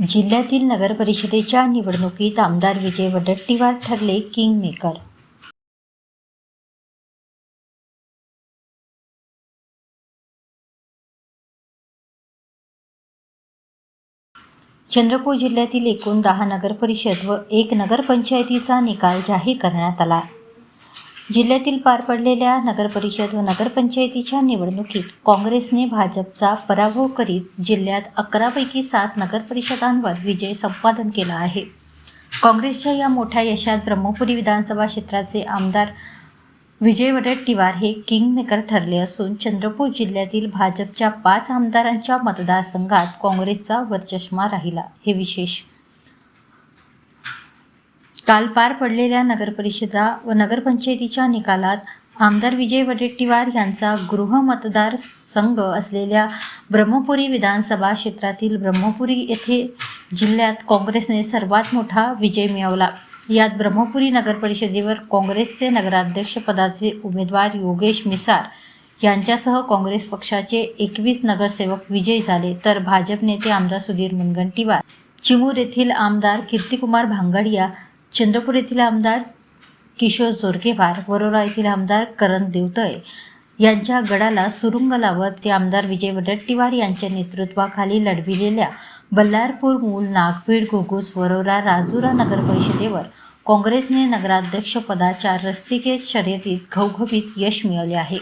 जिल्ह्यातील नगरपरिषदेच्या निवडणुकीत आमदार विजय वडेट्टीवार ठरले किंग मेकर। चंद्रपूर जिल्ह्यातील एकूण 10 नगरपरिषद व 1 नगरपंचायतीचा निकाल जाहीर करण्यात आला। जिल्ह्यातील पार पडलेल्या नगरपरिषद व नगरपंचायतीच्या निवडणुकीत काँग्रेसने भाजपचा पराभव करीत जिल्ह्यात 11 पैकी 7 नगरपरिषदांवर विजय संपादन केला आहे। काँग्रेसच्या या मोठ्या यशात ब्रह्मपुरी विधानसभा क्षेत्राचे आमदार विजय वडेट्टीवार हे किंग मेकर ठरले असून चंद्रपूर जिल्ह्यातील भाजपच्या 5 आमदारांच्या मतदारसंघात काँग्रेसचा वरचष्मा राहिला। हे विशेष। काल पार पडलेल्या नगरपरिषदा व नगरपंचायतीच्या निकालात आमदार विजय वडेट्टीवार यांचा गृह मतदार संघ असलेल्या ब्रह्मपुरी विधानसभा क्षेत्रातील ब्रह्मपुरी येथे जिल्ह्यात काँग्रेसने सर्वात मोठा विजय मिळवला। यात ब्रह्मपुरी नगरपरिषदेवर काँग्रेसचे नगराध्यक्षपदाचे उमेदवार योगेश मिसार यांच्यासह काँग्रेस पक्षाचे 21 नगरसेवक विजयी झाले, तर भाजप नेते आमदार सुधीर मुनगंटीवार, चिमूर येथील आमदार कीर्तिकुमार भांगडिया, चंद्रपूर येथील आमदार किशोर जोरगेवार, वरोरा येथील आमदार करण देवतळे यांच्या गडाला सुरुंग लावत ते आमदार विजय वडेट्टीवार यांच्या नेतृत्वाखाली लढविलेल्या बल्लारपूर, मूल, नागभीड, घुगुस, वरोरा, राजुरा नगरपरिषदेवर काँग्रेसने नगराध्यक्षपदाच्या रस्सीखेच शर्यतीत घवघवीत यश मिळवले आहे।